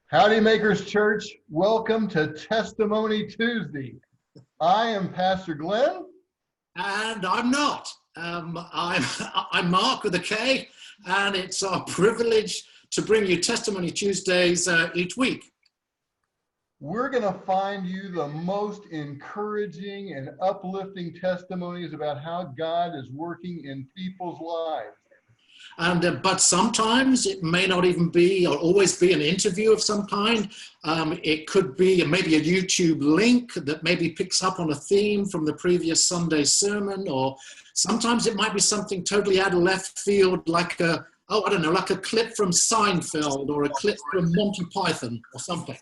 Howdy Makers Church, welcome to Testimony Tuesday. I am Pastor Glenn. And I'm not. I'm Mark with a K, and it's our privilege to bring you Testimony Tuesdays each week. We're going to find you the most encouraging and uplifting testimonies about how God is working in people's lives. And but sometimes it may not even be or always be an interview of some kind. It could be maybe a YouTube link that maybe picks up on a theme from the previous Sunday sermon, or sometimes it might be something totally out of left field, like like a clip from Seinfeld or a clip from Monty Python or something.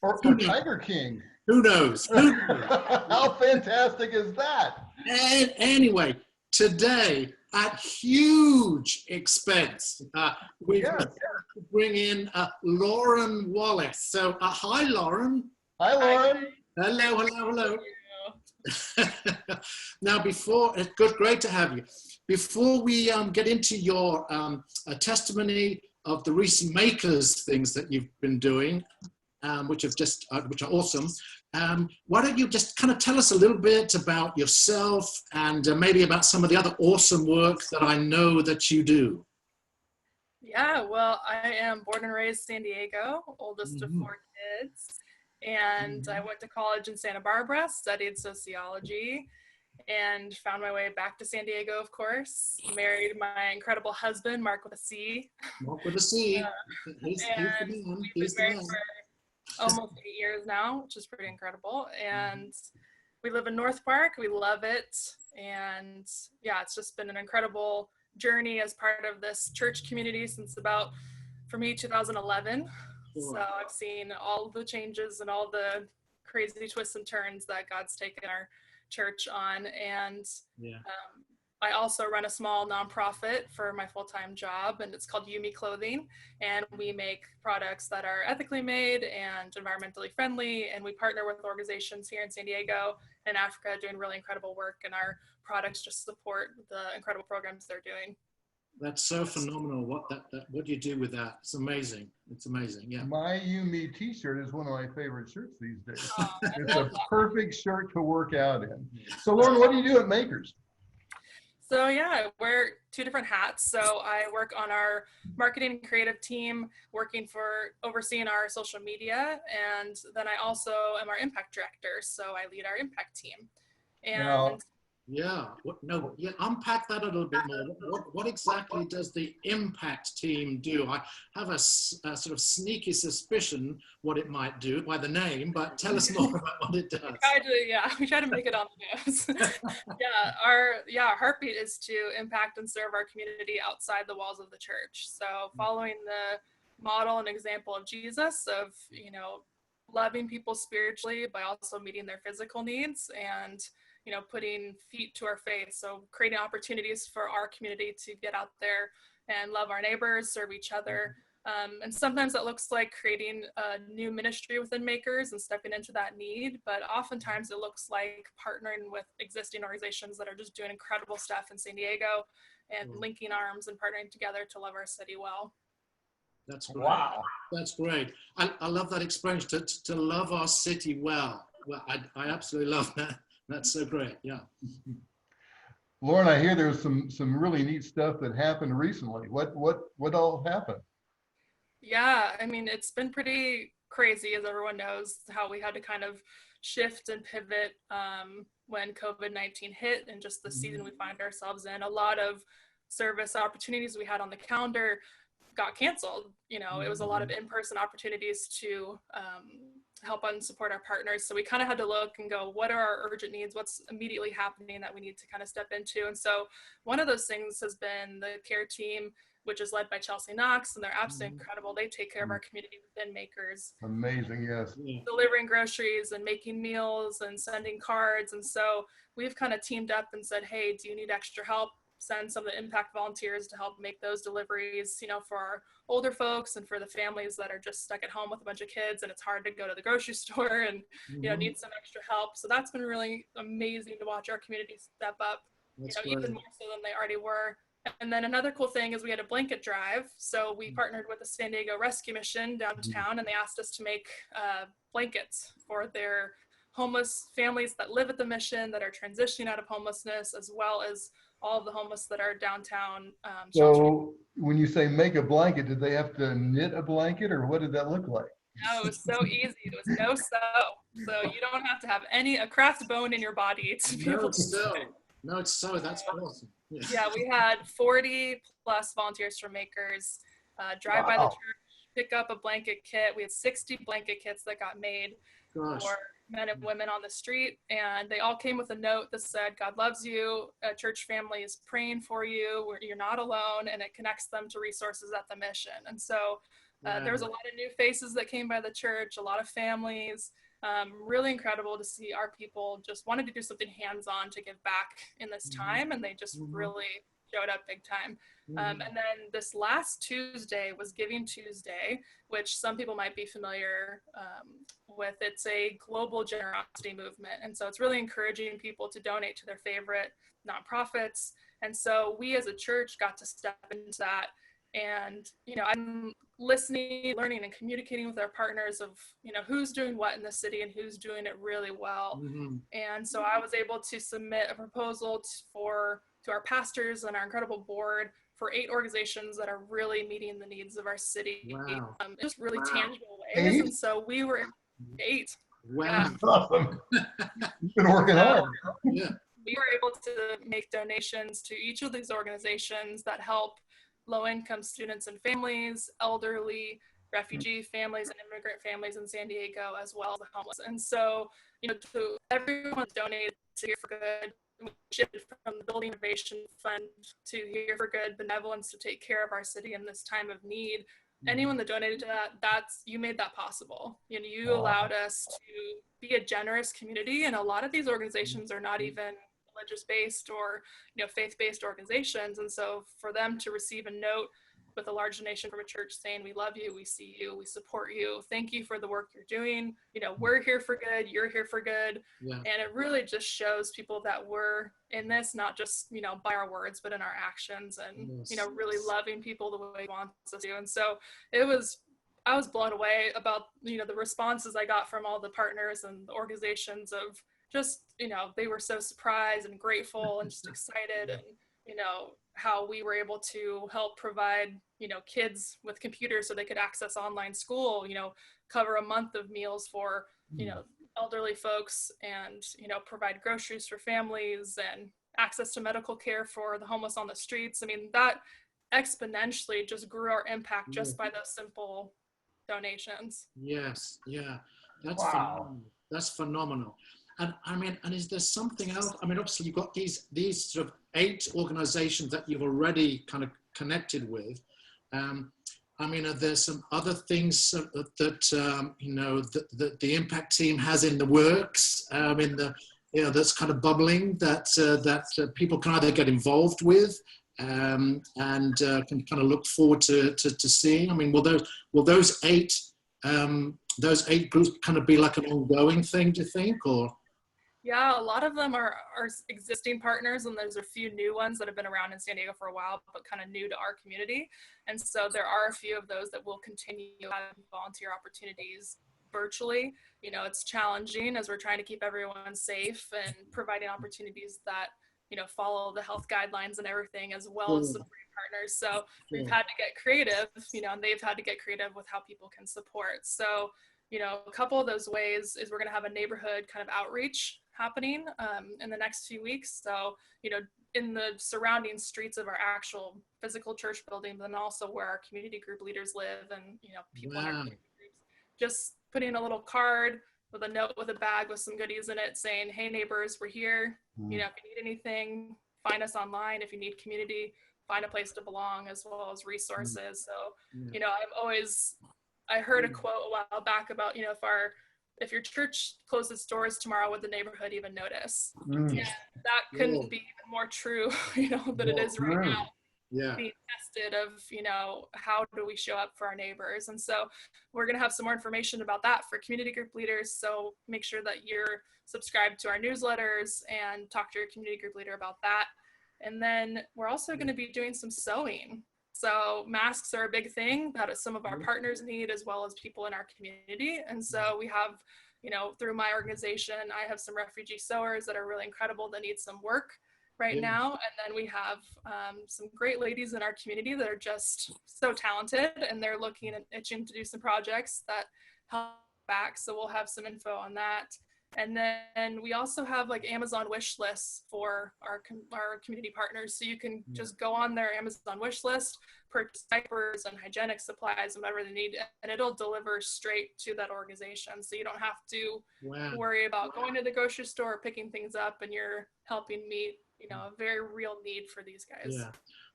Or Tiger King. Who knows? How fantastic is that? And anyway, today, at huge expense, we've to bring in Lauren Wallis. So, hi, Lauren. Hi, Lauren. Hello. Now, it's great to have you. Before we get into your testimony of the recent Makers things that you've been doing, which are awesome. Why don't you just kind of tell us a little bit about yourself and maybe about some of the other awesome work that I know that you do? Yeah, well, I am born and raised San Diego, oldest of 4 kids, and I went to college in Santa Barbara, studied sociology, and found my way back to San Diego, of course. Married my incredible husband, Mark with a C. Mark with a C. We've been married for almost 8 years now, which is pretty incredible. And we live in North Park. We love it. And yeah, it's just been an incredible journey as part of this church community since about, for me, 2011. Sure. So I've seen all the changes and all the crazy twists and turns that God's taken our church on. And I also run a small nonprofit for my full-time job, and it's called Yumi Clothing, and we make products that are ethically made and environmentally friendly, and we partner with organizations here in San Diego and Africa doing really incredible work, and our products just support the incredible programs they're doing. That's so phenomenal. What do you do with that? It's amazing. It's amazing. Yeah. My Yumi t-shirt is one of my favorite shirts these days. It's a perfect shirt to work out in. So Lauren, what do you do at Makers? So yeah, I wear 2 different hats. So I work on our marketing and creative team, overseeing our social media. And then I also am our impact director. So I lead our impact team. And unpack that a little bit more. What exactly does the impact team do? I have a sort of sneaky suspicion what it might do by the name, but tell us more about what it does. We try to make it on the nose. Our heartbeat is to impact and serve our community outside the walls of the church. So following the model and example of Jesus of, loving people spiritually by also meeting their physical needs and putting feet to our faith. So creating opportunities for our community to get out there and love our neighbors, serve each other. And sometimes that looks like creating a new ministry within Makers and stepping into that need. But oftentimes it looks like partnering with existing organizations that are just doing incredible stuff in San Diego and linking arms and partnering together to love our city well. That's great. Wow. That's great. I love that expression, to love our city well. Well, I absolutely love that. That's so great, yeah. Lauren, I hear there's some really neat stuff that happened recently. What all happened? Yeah, I mean, it's been pretty crazy, as everyone knows, how we had to kind of shift and pivot when COVID-19 hit and just the season we find ourselves in. A lot of service opportunities we had on the calendar got canceled. It was a lot of in-person opportunities to help and support our partners. So we kind of had to look and go, what are our urgent needs? What's immediately happening that we need to kind of step into? And so one of those things has been the care team, which is led by Chelsea Knox, and they're absolutely incredible. They take care of our community within Makers. Amazing, yes. Delivering groceries and making meals and sending cards. And so we've kind of teamed up and said, hey, do you need extra help? Send some of the impact volunteers to help make those deliveries, for our older folks and for the families that are just stuck at home with a bunch of kids and it's hard to go to the grocery store and, need some extra help. So that's been really amazing to watch our community step up, even more so than they already were And then another cool thing is we had a blanket drive. So we partnered with the San Diego Rescue Mission downtown, and they asked us to make blankets for their homeless families that live at the mission that are transitioning out of homelessness, as well as all of the homeless that are downtown. So when you say make a blanket, did they have to knit a blanket, or what did that look like? No, it was so easy. It was no sew. So you don't have to have a cracked bone in your body to be able to sew. No, it's so. That's awesome. Yeah, we had 40 plus volunteers from Makers drive by the church, pick up a blanket kit. We had 60 blanket kits that got made for men and women on the street, and they all came with a note that said, God loves you, a church family is praying for you, you're not alone, and it connects them to resources at the mission. And so there was a lot of new faces that came by the church, a lot of families. Really incredible to see our people just wanted to do something hands-on to give back in this time, and they just really showed up big time. And then this last Tuesday was Giving Tuesday, which some people might be familiar with. It's a global generosity movement, and so it's really encouraging people to donate to their favorite nonprofits. And so we as a church got to step into that. And, I'm listening, learning, and communicating with our partners of, who's doing what in the city and who's doing it really well. And so I was able to submit a proposal to our pastors and our incredible board for 8 organizations that are really meeting the needs of our city. In just really tangible ways. 8? And so we were 8. Wow. Awesome. You've been working hard. Yeah. We were able to make donations to each of these organizations that help low-income students and families, elderly, refugee families, and immigrant families in San Diego, as well as the homeless. And so, to everyone donated to Here for Good, we shifted from the Building Innovation Fund to Here for Good Benevolence to take care of our city in this time of need. Anyone that donated to that, you made that possible. You allowed us to be a generous community, and a lot of these organizations are not even religious-based or faith-based organizations, and so for them to receive a note with a large donation from a church saying, we love you, we see you, we support you, thank you for the work you're doing, we're here for good, you're here for good. And it really just shows people that we're in this not just by our words but in our actions, and really loving people the way he wants us to. And so I was blown away about the responses I got from all the partners and the organizations of just, they were so surprised and grateful and just excited, and, how we were able to help provide, kids with computers so they could access online school, cover a month of meals for, elderly folks, and, provide groceries for families and access to medical care for the homeless on the streets. I mean, that exponentially just grew our impact just by those simple donations. Yes. Yeah. That's phenomenal. That's phenomenal. And is there something else? I mean, obviously you've got these sort of 8 organizations that you've already kind of connected with. Are there some other things that the impact team has in the works, that's kind of bubbling that people can either get involved with and can kind of look forward to seeing? I mean, will those 8 groups kind of be like an ongoing thing, do you think, or? Yeah, a lot of them are existing partners, and there's a few new ones that have been around in San Diego for a while, but kind of new to our community. And so there are a few of those that will continue having volunteer opportunities virtually. It's challenging as we're trying to keep everyone safe and providing opportunities that, follow the health guidelines and everything, as well as supporting partners. So we've had to get creative, and they've had to get creative with how people can support. So, a couple of those ways is we're going to have a neighborhood kind of outreach happening in the next few weeks. So, in the surrounding streets of our actual physical church building, but then also where our community group leaders live, and, people in our community groups, just putting a little card with a note with a bag with some goodies in it saying, hey neighbors, we're here. If you need anything, find us online. If you need community, find a place to belong, as well as resources. So, I heard a quote a while back about, if your church closes doors tomorrow, would the neighborhood even notice? And that couldn't be even more true, than it is right now. Being tested of, how do we show up for our neighbors? And so we're going to have some more information about that for community group leaders. So make sure that you're subscribed to our newsletters and talk to your community group leader about that. And then we're also going to be doing some sewing. So masks are a big thing that some of our partners need, as well as people in our community. And so we have, through my organization, I have some refugee sewers that are really incredible that need some work right now. And then we have some great ladies in our community that are just so talented, and they're looking and itching to do some projects that help back. So we'll have some info on that. And then we also have like Amazon wish lists for our community partners. So you can just go on their Amazon wish list, purchase diapers and hygienic supplies and whatever they need, and it'll deliver straight to that organization. So you don't have to worry about going to the grocery store, picking things up, and you're helping meet, a very real need for these guys. Yeah.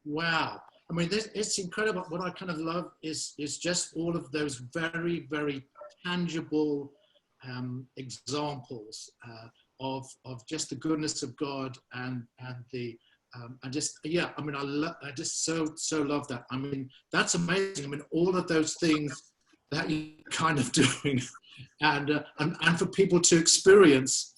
Wow. I mean, it's incredible. What I kind of love is just all of those very, very tangible examples of just the goodness of God and the I just so love that. I mean, that's amazing. I mean, all of those things that you're kind of doing, and for people to experience,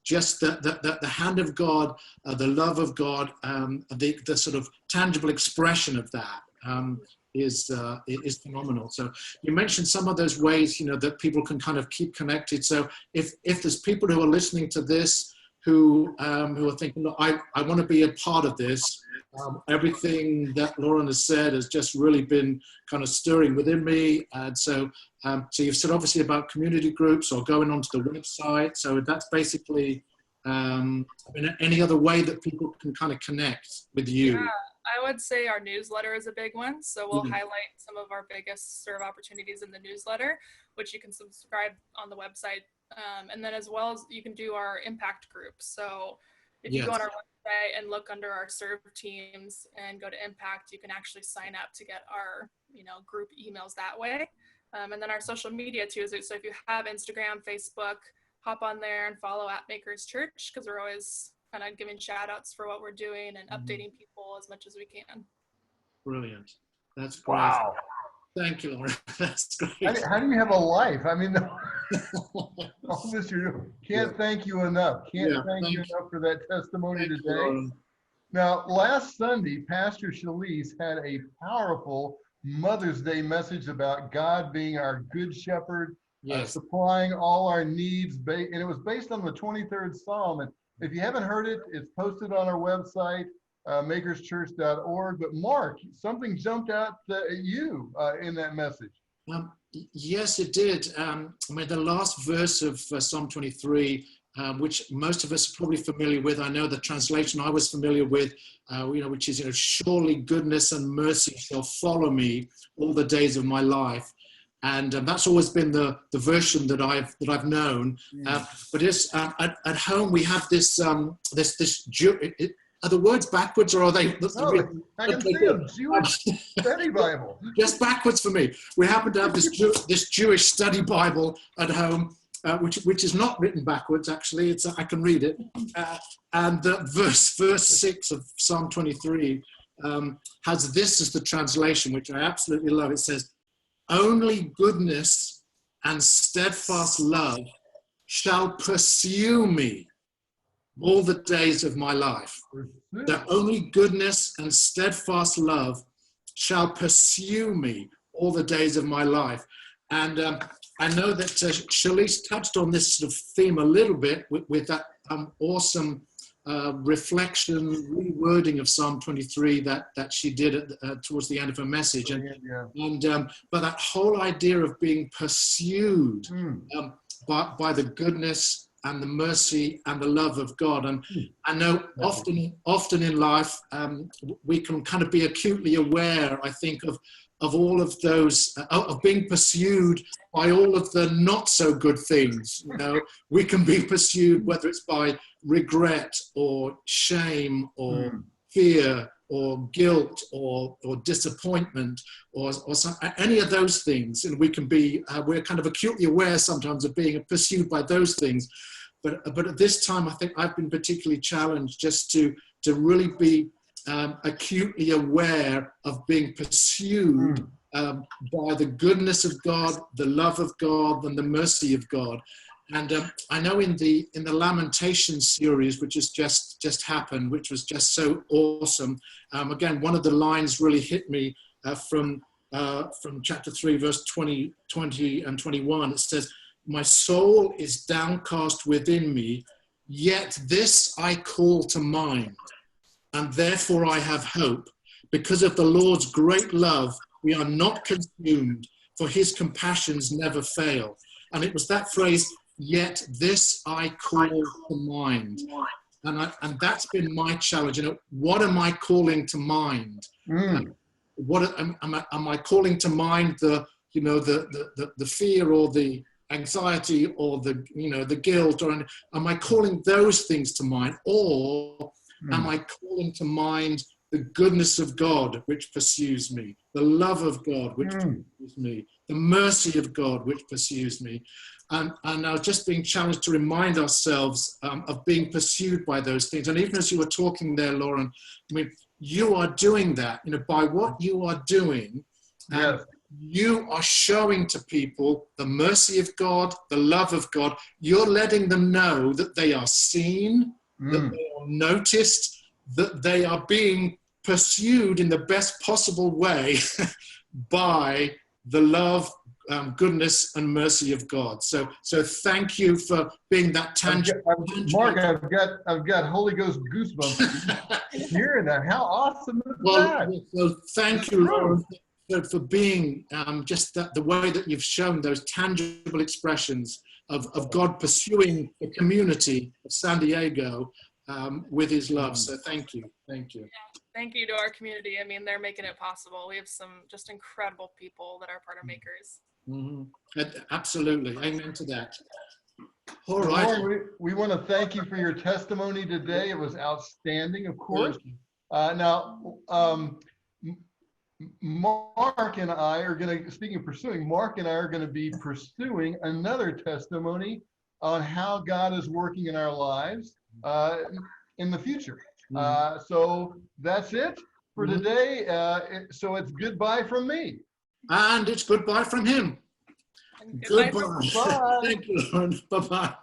just the hand of God, the love of God, the sort of tangible expression of that. Is phenomenal. So you mentioned some of those ways, that people can kind of keep connected. So if there's people who are listening to this who are thinking, look, I want to be a part of this, everything that Lauren has said has just really been kind of stirring within me. And so you've said obviously about community groups or going onto the website. So that's basically any other way that people can kind of connect with you. Yeah. I would say our newsletter is a big one. So we'll highlight some of our biggest serve opportunities in the newsletter, which you can subscribe on the website. And then as well as you can do our impact group. So if you go on our website and look under our serve teams and go to impact, you can actually sign up to get our, group emails that way. And then our social media too. So if you have Instagram, Facebook, hop on there and follow @Makers Church, because we're always kind of giving shout outs for what we're doing and updating people as much as we can. Brilliant. That's great. Wow. Thank you, Lauren. That's great. How do you have a life? I mean, all this you do. Can't thank you enough. Can't thank you enough for that testimony today. Now, last Sunday, Pastor Wallis had a powerful Mother's Day message about God being our good shepherd, supplying all our needs, and it was based on the 23rd Psalm. And if you haven't heard it, it's posted on our website, makerschurch.org. But Mark, something jumped out at you in that message. Yes, it did. The last verse of Psalm 23, which most of us are probably familiar with. I know the translation I was familiar with, which is, surely goodness and mercy shall follow me all the days of my life. And that's always been the version that I've known. But it's, at home we have this are the words backwards, or are they? No, I can see a Jewish study Bible. Just backwards for me. We happen to have this Jewish study Bible at home, which is not written backwards. Actually, I can read it. And verse 6 of Psalm 23 has this as the translation, which I absolutely love. It says, "Only goodness and steadfast love shall pursue me all the days of my life." That only goodness and steadfast love shall pursue me all the days of my life. And I know that Shalice touched on this sort of theme a little bit with that awesome reflection, rewording of Psalm 23 that she did towards the end of her message. But that whole idea of being pursued by the goodness and the mercy and the love of God. And I know often in life, we can kind of be acutely aware, I think, of all of those, of being pursued by all of the not so good things. We can be pursued, whether it's by regret or shame or fear or guilt or disappointment or any of those things. And we can be, we're kind of acutely aware sometimes of being pursued by those things. But at this time, I think I've been particularly challenged just to really be acutely aware of being pursued by the goodness of God, the love of God, and the mercy of God. And I know in the Lamentations series, which has just happened, which was just so awesome. Again, one of the lines really hit me from chapter 3, verse 20 and 21. It says, "My soul is downcast within me, yet this I call to mind, and therefore I have hope. Because of the Lord's great love, we are not consumed, for his compassions never fail." And it was that phrase, "Yet this I call to mind." And that's been my challenge. What am I calling to mind? What am I calling to mind? The fear or the anxiety or the guilt, or am I calling those things to mind, or am I calling to mind the goodness of God which pursues me, the love of God which pursues me, the mercy of God which pursues me? And now just being challenged to remind ourselves of being pursued by those things. And even as you were talking there, Lauren, I mean, you are doing that, by what you are doing. Yes. You are showing to people the mercy of God, the love of God. You're letting them know that they are seen, that they are noticed, that they are being pursued in the best possible way by the love, goodness, and mercy of God. So thank you for being that tangible. Mark, I've got Holy Ghost goosebumps hearing that. How awesome is that? Well, thank you, Lauren, for being just the way that you've shown those tangible expressions of God pursuing the community of San Diego with his love. So thank you. Yeah, thank you to our community. I mean, they're making it possible. We have some just incredible people that are part of makers. Absolutely. Amen to that. All right. Lauren, we want to thank you for your testimony today. It was outstanding, of course. Now, Mark and I are going to, speaking of pursuing, Mark and I are going to be pursuing another testimony on how God is working in our lives in the future. So that's it for today. So it's goodbye from me. And it's goodbye from him. Goodbye. Goodbye. Thank you, Lauren. Bye-bye.